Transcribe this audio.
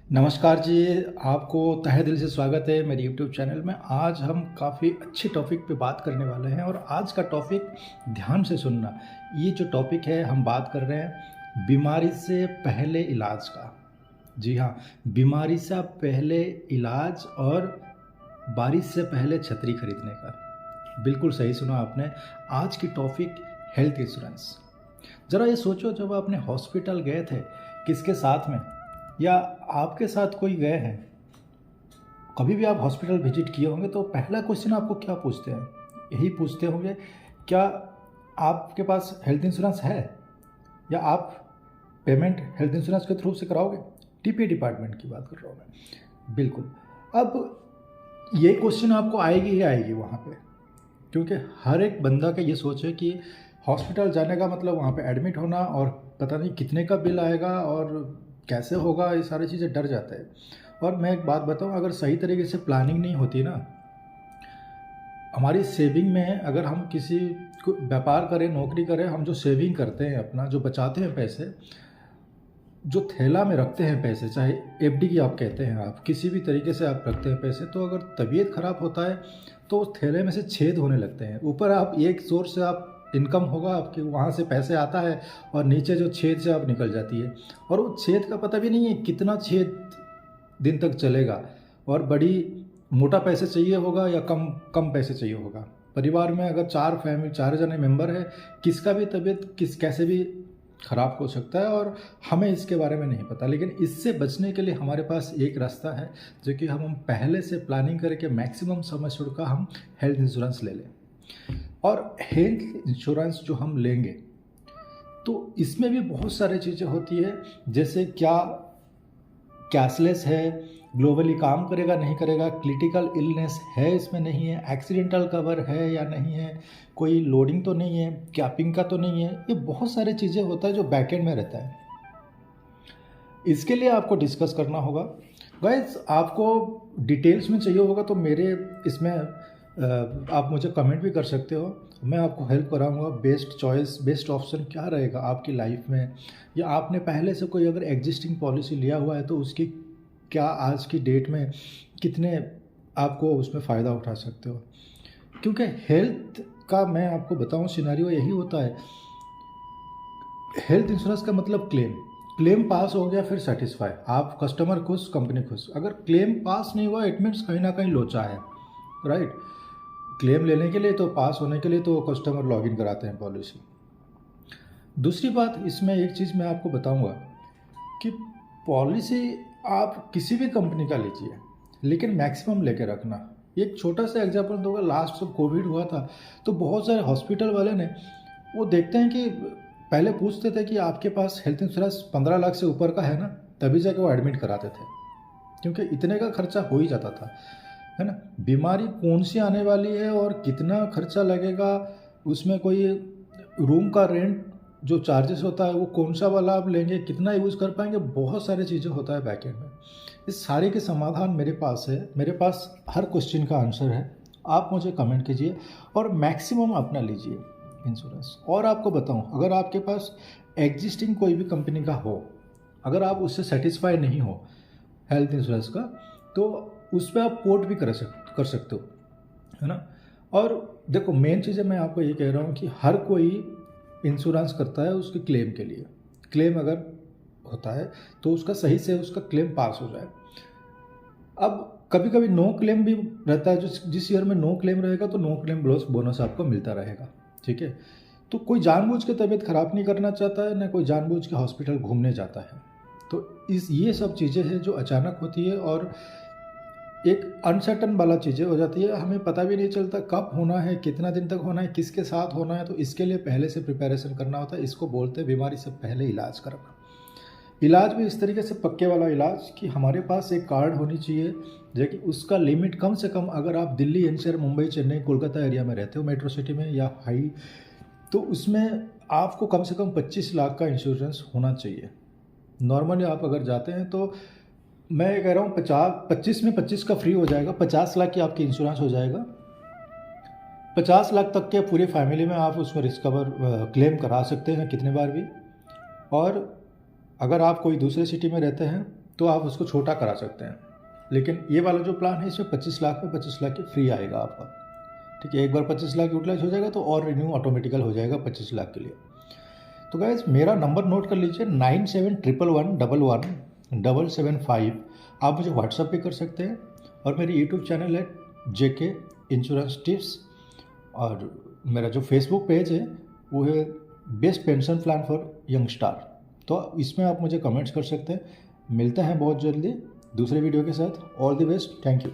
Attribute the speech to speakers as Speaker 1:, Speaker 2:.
Speaker 1: नमस्कार जी। आपको तहे दिल से स्वागत है मेरे यूट्यूब चैनल में। आज हम काफ़ी अच्छे टॉपिक पे बात करने वाले हैं और आज का टॉपिक ध्यान से सुनना। ये जो टॉपिक है हम बात कर रहे हैं बीमारी से पहले इलाज का। जी हाँ, बीमारी से पहले इलाज और बारिश से पहले छतरी खरीदने का। बिल्कुल सही सुना आपने। आज की टॉपिक हेल्थ इंश्योरेंस। ज़रा ये सोचो, जब आपने हॉस्पिटल गए थे किसके साथ में, या आपके साथ कोई गए हैं, कभी भी आप हॉस्पिटल विजिट किए होंगे तो पहला क्वेश्चन आपको क्या पूछते हैं? यही पूछते होंगे, क्या आपके पास हेल्थ इंश्योरेंस है, या आप पेमेंट हेल्थ इंश्योरेंस के थ्रू से कराओगे? टीपी डिपार्टमेंट की बात कर रहा हूँ मैं। बिल्कुल। अब ये क्वेश्चन आपको आएगी ही आएगी वहाँ पे, क्योंकि हर एक बंदा का ये सोच है कि हॉस्पिटल जाने का मतलब वहाँ पे एडमिट होना और पता नहीं कितने का बिल आएगा और कैसे होगा, ये सारी चीज़ें डर जाता है। और मैं एक बात बताऊँ, अगर सही तरीके से प्लानिंग नहीं होती ना, हमारी सेविंग में, अगर हम किसी को व्यापार करें, नौकरी करें, हम जो सेविंग करते हैं, अपना जो बचाते हैं पैसे, जो थैला में रखते हैं पैसे, चाहे एफडी की आप कहते हैं, आप किसी भी तरीके से आप रखते हैं पैसे, तो अगर तबीयत ख़राब होता है तो उस थैले में से छेद होने लगते हैं। ऊपर आप एक सोर्स से आप इनकम होगा आपकी, वहाँ से पैसे आता है, और नीचे जो छेद से आप निकल जाती है, और वो छेद का पता भी नहीं है कितना छेद दिन तक चलेगा, और बड़ी मोटा पैसे चाहिए होगा या कम कम पैसे चाहिए होगा। परिवार में अगर चार जने मेंबर है, किसका भी तबीयत कैसे भी ख़राब हो सकता है, और हमें इसके बारे में नहीं पता। लेकिन इससे बचने के लिए हमारे पास एक रास्ता है, जो कि हम पहले से प्लानिंग करके मैक्सिमम समय शुरू का हम हेल्थ इंश्योरेंस ले लें। और हेल्थ इंश्योरेंस जो हम लेंगे तो इसमें भी बहुत सारी चीज़ें होती है, जैसे क्या कैशलेस है, ग्लोबली काम करेगा नहीं करेगा, क्रिटिकल इलनेस है इसमें नहीं है, एक्सीडेंटल कवर है या नहीं है, कोई लोडिंग तो नहीं है, कैपिंग का तो नहीं है। ये बहुत सारी चीज़ें होता है जो बैकएंड में रहता है। इसके लिए आपको डिस्कस करना होगा। गाइस, आपको डिटेल्स में चाहिए होगा तो मेरे इसमें आप मुझे कमेंट भी कर सकते हो, मैं आपको हेल्प कराऊंगा। बेस्ट चॉइस, बेस्ट ऑप्शन क्या रहेगा आपकी लाइफ में, या आपने पहले से कोई अगर एग्जिस्टिंग पॉलिसी लिया हुआ है तो उसकी क्या आज की डेट में कितने आपको उसमें फ़ायदा उठा सकते हो। क्योंकि हेल्थ का मैं आपको बताऊं, सिनेरियो यही होता है। हेल्थ इंश्योरेंस का मतलब क्लेम पास हो गया फिर सेटिस्फाई, आप कस्टमर खुश, कंपनी खुश। अगर क्लेम पास नहीं हुआ, इट मीन्स कहीं ना कहीं लोचा है, राइट। क्लेम लेने के लिए तो, पास होने के लिए तो कस्टमर लॉगिन कराते हैं पॉलिसी। दूसरी बात, इसमें एक चीज़ मैं आपको बताऊंगा कि पॉलिसी आप किसी भी कंपनी का लीजिए, लेकिन मैक्सिमम लेके रखना। एक छोटा सा एग्जांपल दूंगा। लास्ट जब कोविड हुआ था तो बहुत सारे हॉस्पिटल वाले ने, वो देखते हैं कि पहले पूछते थे कि आपके पास हेल्थ इंश्योरेंस 15 लाख से ऊपर का है ना, तभी जाके वो एडमिट कराते थे, क्योंकि इतने का खर्चा हो ही जाता था, है ना। बीमारी कौन सी आने वाली है और कितना खर्चा लगेगा, उसमें कोई रूम का रेंट जो चार्जेस होता है वो कौन सा वाला आप लेंगे, कितना यूज़ कर पाएंगे, बहुत सारी चीज़ें होता है बैकएंड में। इस सारे के समाधान मेरे पास है, मेरे पास हर क्वेश्चन का आंसर है। आप मुझे कमेंट कीजिए और मैक्सिमम अपना लीजिए इंश्योरेंस। और आपको बताऊं, अगर आपके पास एग्जिस्टिंग कोई भी कंपनी का हो, अगर आप उससे सेटिस्फाई नहीं हो हेल्थ इंश्योरेंस का, तो उस पर आप पोर्ट भी कर सकते हो, है ना। और देखो, मेन चीज़ है, मैं आपको ये कह रहा हूँ कि हर कोई इंश्योरेंस करता है उसके क्लेम के लिए। क्लेम अगर होता है तो उसका सही से उसका क्लेम पास हो जाए। अब कभी कभी नो क्लेम भी रहता है, जो जिस ईयर में नो क्लेम रहेगा तो नो क्लेम बोनस आपको मिलता रहेगा, ठीक है। तो कोई जानबूझ के तबीयत खराब नहीं करना चाहता है, ना कोई जानबूझ के हॉस्पिटल घूमने जाता है। तो ये सब चीज़ें हैं जो अचानक होती है, और एक अनसर्टन वाला चीज़ें हो जाती है। हमें पता भी नहीं चलता कब होना है, कितना दिन तक होना है, किसके साथ होना है। तो इसके लिए पहले से प्रिपरेशन करना होता है। इसको बोलते हैं बीमारी से पहले इलाज करना। इलाज भी इस तरीके से पक्के वाला इलाज कि हमारे पास एक कार्ड होनी चाहिए, जो कि उसका लिमिट कम से कम, अगर आप दिल्ली, एनसीआर, मुंबई, चेन्नई, कोलकाता एरिया में रहते हो, मेट्रो सिटी में या हाई, तो उसमें आपको कम से कम 25 लाख का इंश्योरेंस होना चाहिए। नॉर्मली आप अगर जाते हैं तो मैं ये कह रहा हूँ 25 में 25 का फ्री हो जाएगा, 50 लाख की आपकी इंश्योरेंस हो जाएगा। 50 लाख तक के पूरी फैमिली में आप उसमें रिस्क कवर क्लेम करा सकते हैं कितने बार भी। और अगर आप कोई दूसरे सिटी में रहते हैं तो आप उसको छोटा करा सकते हैं। लेकिन ये वाला जो प्लान है इसमें 25 लाख में 25 लाख की फ्री आएगा आपका। ठीक है, एक बार 25 लाख यूटिलाइज हो जाएगा तो और रिन्यू ऑटोमेटिकल हो जाएगा 25 लाख के लिए। तो गाइस मेरा नंबर नोट कर लीजिए 9711117775। आप मुझे व्हाट्सएप पे कर सकते हैं और मेरी यूट्यूब चैनल है जेके इंश्योरेंस टिप्स, और मेरा जो फेसबुक पेज है वो है best pension plan for young star. तो इसमें आप मुझे कमेंट्स कर सकते हैं। मिलते हैं बहुत जल्दी दूसरे वीडियो के साथ। All the best, thank you.